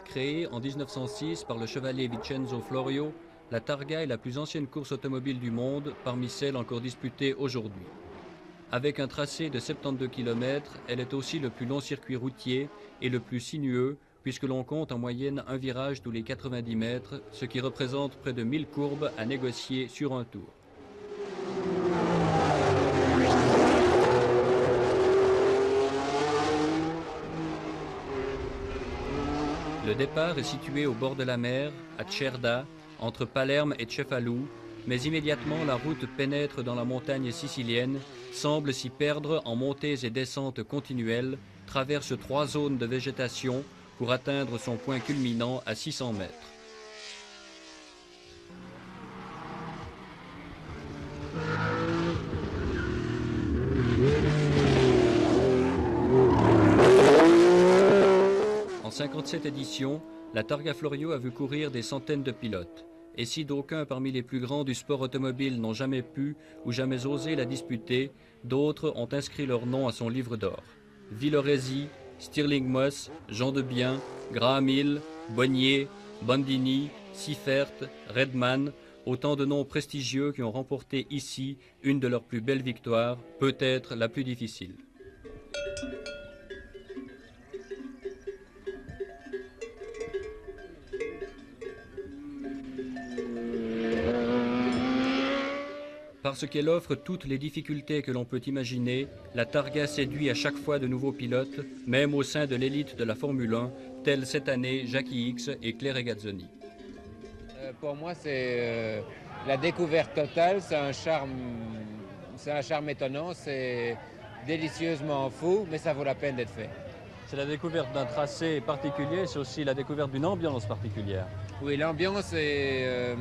Créée en 1906 par le chevalier Vincenzo Florio, la Targa est la plus ancienne course automobile du monde, parmi celles encore disputées aujourd'hui. Avec un tracé de 72 km, elle est aussi le plus long circuit routier et le plus sinueux, puisque l'on compte en moyenne un virage tous les 90 mètres, ce qui représente près de 1000 courbes à négocier sur un tour. Le départ est situé au bord de la mer, à Cerda, entre Palerme et Cefalù, mais immédiatement la route pénètre dans la montagne sicilienne, semble s'y perdre en montées et descentes continuelles, traverse 3 zones de végétation pour atteindre son point culminant à 600 mètres. En 57 éditions, la Targa Florio a vu courir des centaines de pilotes. Et si d'aucuns parmi les plus grands du sport automobile n'ont jamais pu ou jamais osé la disputer, d'autres ont inscrit leur nom à son livre d'or. Villoresi, Stirling Moss, Jean Debien, Graham Hill, Bonnier, Bandini, Seifert, Redman, autant de noms prestigieux qui ont remporté ici une de leurs plus belles victoires, peut-être la plus difficile. Parce qu'elle offre toutes les difficultés que l'on peut imaginer, la Targa séduit à chaque fois de nouveaux pilotes, même au sein de l'élite de la Formule 1, tels cette année Jackie Ickx et Claire Regazzoni. Pour moi, c'est la découverte totale, c'est un charme étonnant, c'est délicieusement fou, mais ça vaut la peine d'être fait. C'est la découverte d'un tracé particulier, c'est aussi la découverte d'une ambiance particulière. Oui, l'ambiance est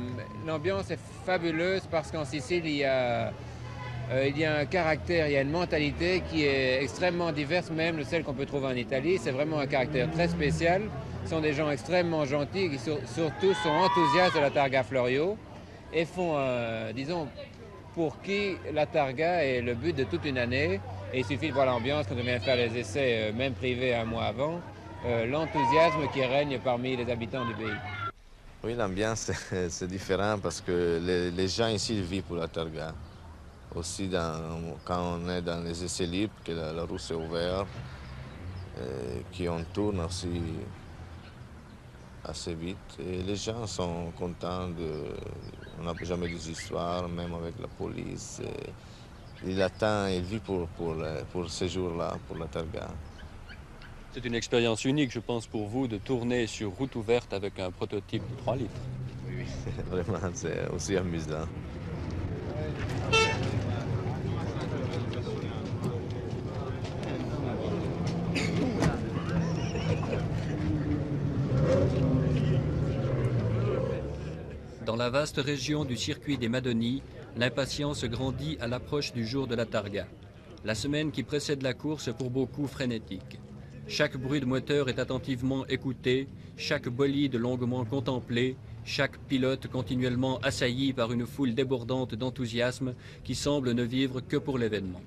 fabuleuse parce qu'en Sicile, il y a un caractère, il y a une mentalité qui est extrêmement diverse, même de celle qu'on peut trouver en Italie. C'est vraiment un caractère très spécial. Ce sont des gens extrêmement gentils qui surtout sont enthousiastes de la Targa Florio et font, disons, pour qui la Targa est le but de toute une année. Et il suffit de voir l'ambiance quand on vient faire les essais, même privés un mois avant, l'enthousiasme qui règne parmi les habitants du pays. Oui, l'ambiance, c'est différent parce que les gens ici vivent pour la Targa. Aussi, quand on est dans les essais libres, que la roue est ouverte, qu'on tourne aussi assez vite. Et les gens sont contents. On n'a jamais des histoires, même avec la police. Il vit pour ces jours-là, pour la Targa. C'est une expérience unique, je pense, pour vous de tourner sur route ouverte avec un prototype de 3 litres. Oui, vraiment, c'est aussi amusant. Dans la vaste région du circuit des Madoni, l'impatience grandit à l'approche du jour de la Targa. La semaine qui précède la course est pour beaucoup frénétique. Chaque bruit de moteur est attentivement écouté, chaque bolide longuement contemplé, chaque pilote continuellement assailli par une foule débordante d'enthousiasme qui semble ne vivre que pour l'événement.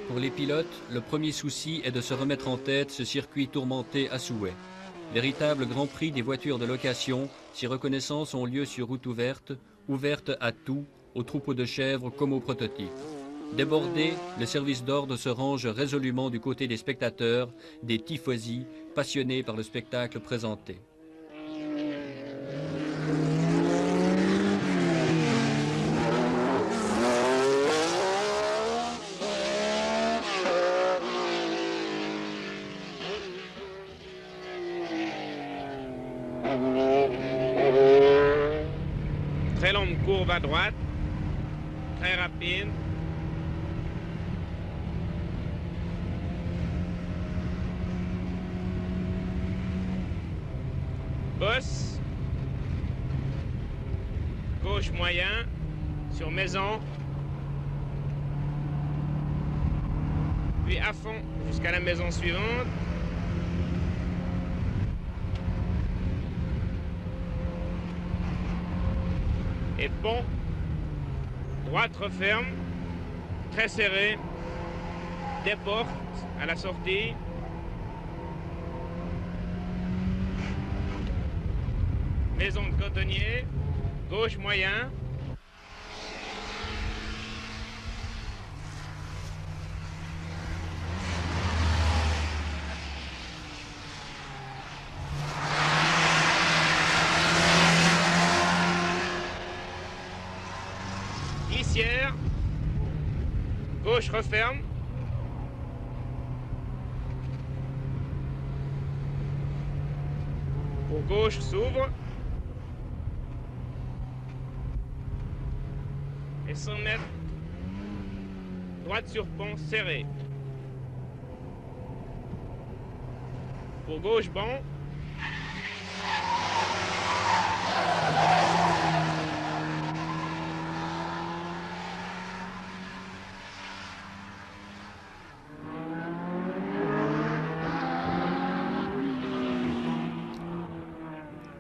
Pour les pilotes, le premier souci est de se remettre en tête ce circuit tourmenté à souhait. Véritable grand prix des voitures de location, si reconnaissances ont lieu sur route ouverte à tout, aux troupeaux de chèvres comme aux prototypes. Débordé, le service d'ordre se range résolument du côté des spectateurs, des tifosi, passionnés par le spectacle présenté. Très long énorme courbe à droite, très rapide. Bosse, gauche moyen, sur maison, puis à fond jusqu'à la maison suivante. Et pont, droite referme, très serré, des portes à la sortie. Maison de cotonnier, gauche moyen. Glissière, gauche referme. Pour gauche s'ouvre. Et 100 mètres, droite sur pont serré. Pour gauche banc.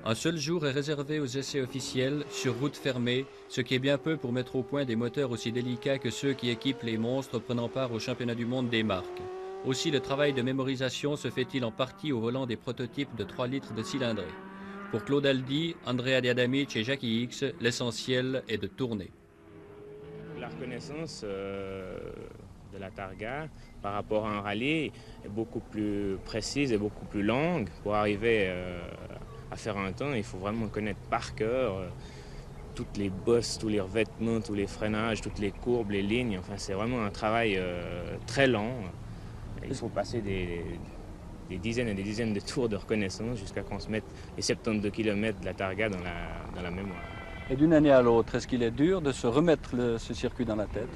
Un seul jour est réservé aux essais officiels sur route fermée, ce qui est bien peu pour mettre au point des moteurs aussi délicats que ceux qui équipent les monstres prenant part au championnat du monde des marques. Aussi, le travail de mémorisation se fait-il en partie au volant des prototypes de 3 litres de cylindrée. Pour Claude Aldi, Andrea Diadamic et Jackie X, l'essentiel est de tourner. La reconnaissance de la targa par rapport à un rallye est beaucoup plus précise et beaucoup plus longue. Pour arriver à faire un temps, il faut vraiment connaître par cœur toutes les bosses, tous les revêtements, tous les freinages, toutes les courbes, les lignes. Enfin, c'est vraiment un travail très lent. Il faut passer des dizaines et des dizaines de tours de reconnaissance jusqu'à qu'on se mette les 72 km de la targa dans la mémoire. Et d'une année à l'autre, est-ce qu'il est dur de se remettre ce circuit dans la tête?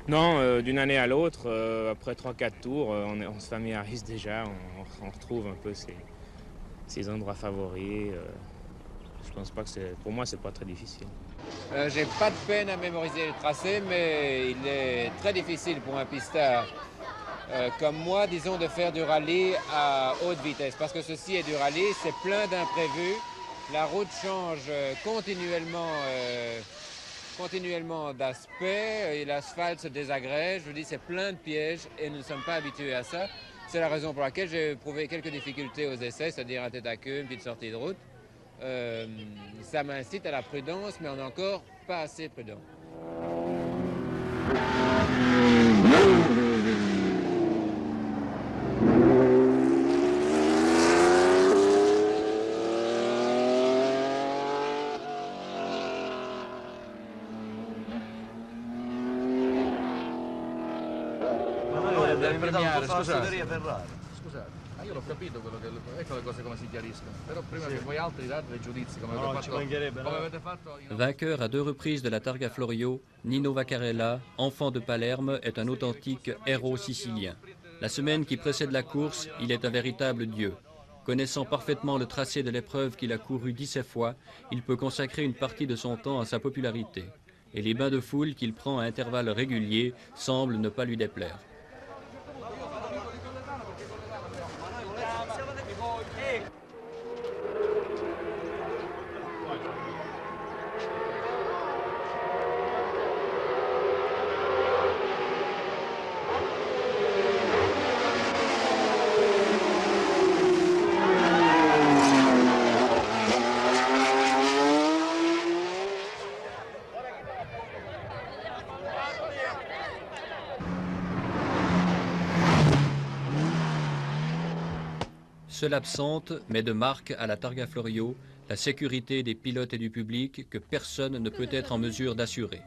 Non, d'une année à l'autre, après 3-4 tours, on se familiarise déjà, on retrouve un peu ses endroits favoris. Je pense pas que pour moi, c'est pas très difficile. J'ai pas de peine à mémoriser le tracé, mais il est très difficile pour un pistard comme moi, disons, de faire du rallye à haute vitesse. Parce que ceci est du rallye, c'est plein d'imprévus. La route change continuellement d'aspect et l'asphalte se désagrège. Je vous dis, c'est plein de pièges et nous ne sommes pas habitués à ça. C'est la raison pour laquelle j'ai éprouvé quelques difficultés aux essais, c'est-à-dire un tête à queue, une petite sortie de route. Ça m'incite à la prudence, mais on n'est encore pas assez prudent. Scusate, ma io l'ho capito ecco le cose come si chiariscono, però prima che voi altri date dei giudizi come avete fatto Vainqueur à 2 reprises de la Targa Florio, Nino Vaccarella, enfant de Palerme, est un authentique héros sicilien. La semaine qui précède la course, il est un véritable dieu. Connaissant parfaitement le tracé de l'épreuve qu'il a couru 17 fois, il peut consacrer une partie de son temps à sa popularité. Et les bains de foule qu'il prend à intervalles réguliers semblent ne pas lui déplaire. Seule absente, mais de marque à la Targa Florio, la sécurité des pilotes et du public que personne ne peut être en mesure d'assurer.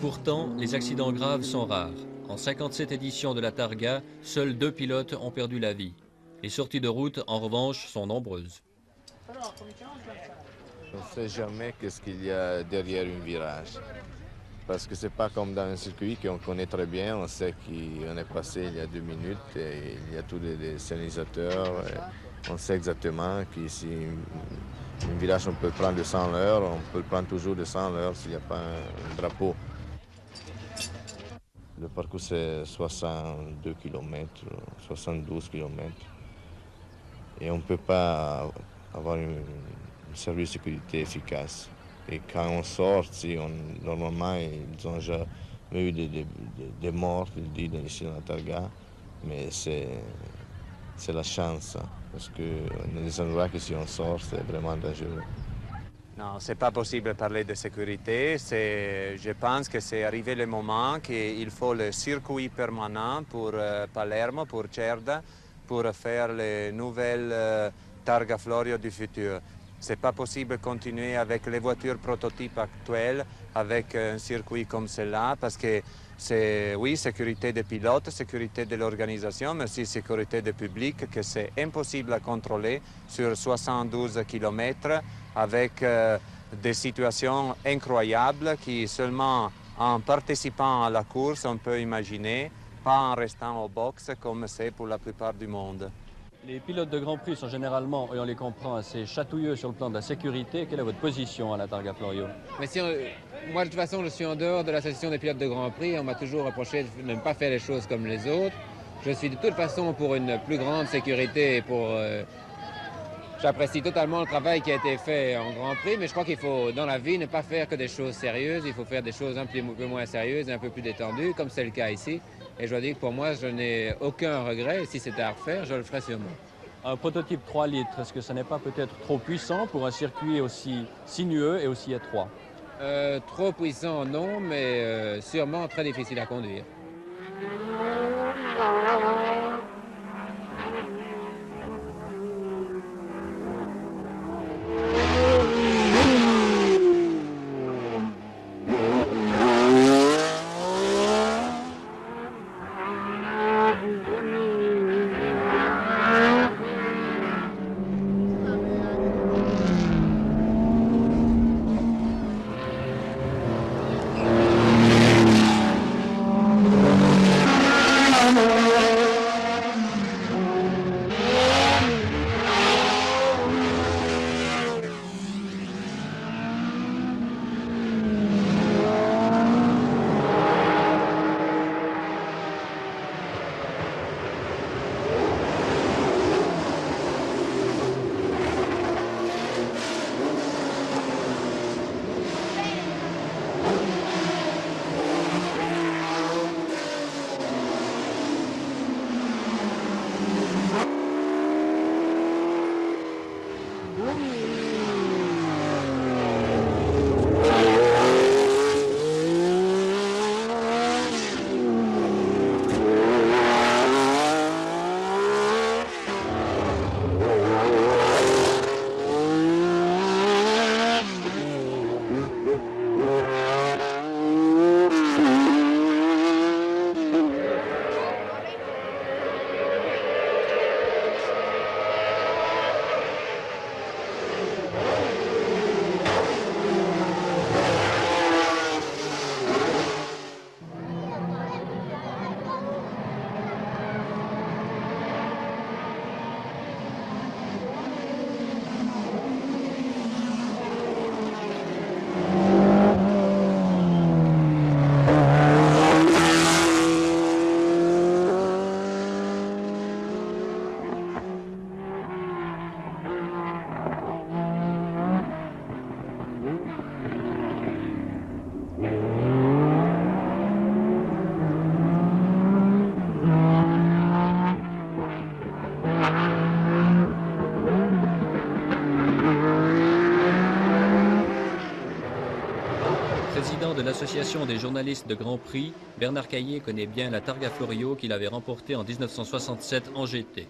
Pourtant, les accidents graves sont rares. En 57 éditions de la Targa, seuls 2 pilotes ont perdu la vie. Les sorties de route, en revanche, sont nombreuses. On ne sait jamais qu'est-ce qu'il y a derrière un virage. Parce que ce n'est pas comme dans un circuit qu'on connaît très bien. On sait qu'on est passé il y a 2 minutes et il y a tous les signalisateurs. On sait exactement que si un virage on peut prendre de 100 l'heure, on peut le prendre toujours de 100 l'heure s'il n'y a pas un drapeau. Le parcours c'est 62 km, 72 km. Et on ne peut pas avoir un service de sécurité efficace. Et quand on sort, normalement, ils ont déjà eu des morts, ils disent ici dans la Targa, mais c'est la chance, parce que dans les endroits que si on sort, c'est vraiment dangereux. Non, ce n'est pas possible de parler de sécurité. Je pense que c'est arrivé le moment qu'il faut le circuit permanent pour Palermo, pour Cerda, pour faire les nouvelles Targa Florio du futur. Ce n'est pas possible de continuer avec les voitures prototypes actuelles, avec un circuit comme cela, parce que c'est, oui, sécurité des pilotes, sécurité de l'organisation, mais aussi sécurité du public, que c'est impossible à contrôler sur 72 km avec des situations incroyables qui seulement en participant à la course on peut imaginer, pas en restant au box comme c'est pour la plupart du monde. Les pilotes de Grand Prix sont généralement, et on les comprend, assez chatouilleux sur le plan de la sécurité. Quelle est votre position à la Targa Florio? Mais moi, de toute façon, je suis en dehors de l'association des pilotes de Grand Prix. On m'a toujours reproché de ne pas faire les choses comme les autres. Je suis de toute façon pour une plus grande sécurité et pour... J'apprécie totalement le travail qui a été fait en Grand Prix, mais je crois qu'il faut, dans la vie, ne pas faire que des choses sérieuses. Il faut faire des choses un peu moins sérieuses et un peu plus détendues, comme c'est le cas ici. Et je dois dire que pour moi, je n'ai aucun regret. Si c'était à refaire, je le ferais sûrement. Un prototype 3 litres, est-ce que ce n'est pas peut-être trop puissant pour un circuit aussi sinueux et aussi étroit? Trop puissant, non, mais sûrement très difficile à conduire. Président de l'Association des journalistes de Grand Prix, Bernard Caillé connaît bien la Targa Florio qu'il avait remportée en 1967 en GT. Vous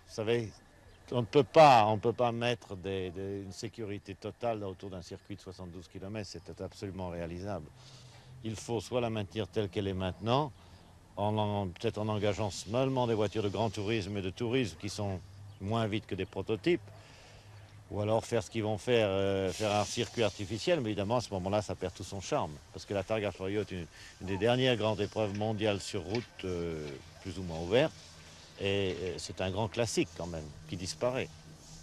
savez, on ne peut pas mettre une sécurité totale autour d'un circuit de 72 km, c'était absolument réalisable. il faut soit la maintenir telle qu'elle est maintenant, peut-être en engageant seulement des voitures de grand tourisme et de tourisme qui sont moins vite que des prototypes, ou alors faire ce qu'ils vont faire, faire un circuit artificiel, mais évidemment à ce moment-là ça perd tout son charme, parce que la Targa Florio est une des dernières grandes épreuves mondiales sur route plus ou moins ouverte, et c'est un grand classique quand même, qui disparaît.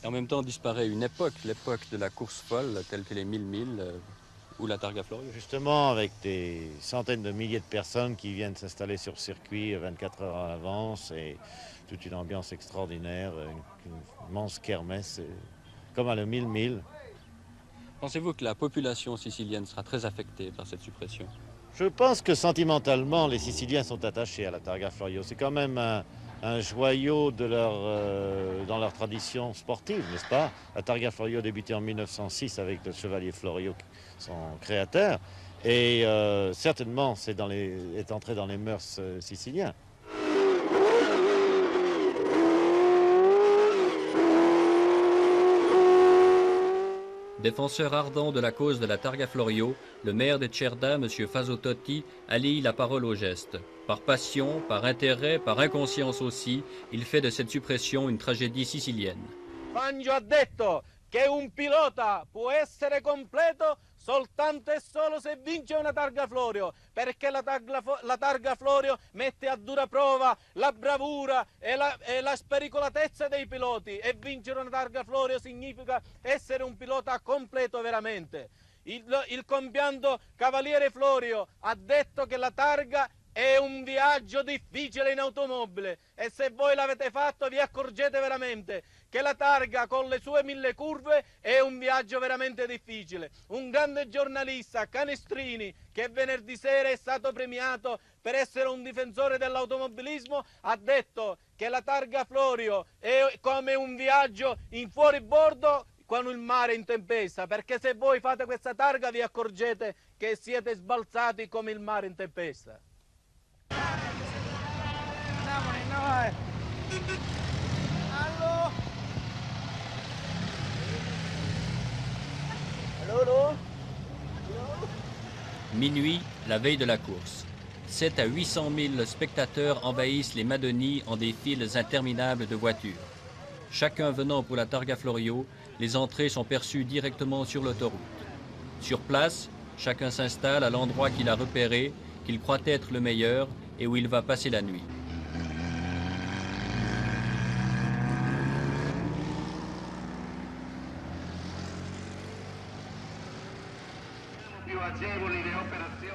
Et en même temps disparaît une époque, l'époque de la course folle, telle que les 1000 milles, ou la Targa Florio. Justement, avec des centaines de milliers de personnes qui viennent s'installer sur le circuit 24 heures à l'avance, et toute une ambiance extraordinaire, une immense kermesse, comme à le 1000 milles. Pensez-vous que la population sicilienne sera très affectée par cette suppression? Je pense que sentimentalement, les Siciliens sont attachés à la Targa Florio. C'est quand même un joyau de dans leur tradition sportive, n'est-ce pas? La Targa Florio a débuté en 1906 avec le chevalier Florio, son créateur, et certainement est entré dans les mœurs siciliens. Défenseur ardent de la cause de la Targa Florio, le maire de Cerda, M. Faso Totti, allie la parole au geste. Par passion, par intérêt, par inconscience aussi, il fait de cette suppression une tragédie sicilienne. Fangio ha detto che un pilota può essere completo soltanto e solo se vince una Targa Florio, perché la Targa Florio mette a dura prova la bravura e la spericolatezza dei piloti, e vincere una Targa Florio significa essere un pilota completo veramente. Il compianto Cavaliere Florio ha detto che la Targa è un viaggio difficile in automobile, e se voi l'avete fatto vi accorgete veramente che la Targa con le sue 1000 curve è un viaggio veramente difficile. Un grande giornalista, Canestrini, che venerdì sera è stato premiato per essere un difensore dell'automobilismo, ha detto che la Targa Florio è come un viaggio in fuoribordo con il mare in tempesta, perché se voi fate questa targa vi accorgete che siete sbalzati come il mare in tempesta. Minuit, la veille de la course. 7 à 800 000 spectateurs envahissent les Madonie en des files interminables de voitures. Chacun venant pour la Targa Florio, les entrées sont perçues directement sur l'autoroute. Sur place, chacun s'installe à l'endroit qu'il a repéré, qu'il croit être le meilleur et où il va passer la nuit.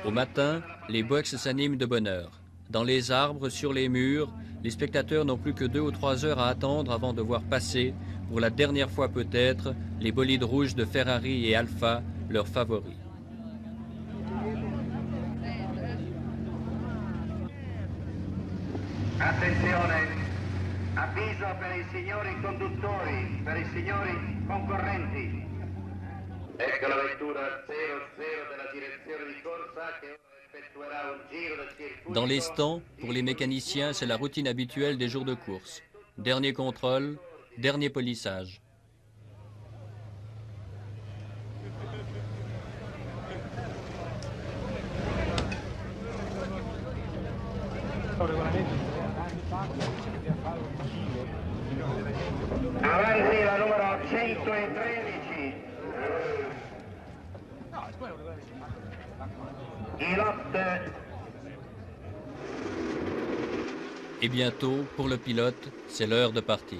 Au matin, les box s'animent de bonne heure. Dans les arbres, sur les murs, les spectateurs n'ont plus que 2 ou 3 heures à attendre avant de voir passer, pour la dernière fois peut-être, les bolides rouges de Ferrari et Alfa, leurs favoris. Attenzione, avviso per i signori conduttori, per i signori concorrenti. Ecco la vettura 00 della direzione di corsa che ora effettuerà un giro del circuito. Dans les stands, pour les mécaniciens, c'est la routine habituelle des jours de course. Dernier contrôle, dernier polissage. Avanti la numero 113. Et bientôt, pour le pilote, c'est l'heure de partir.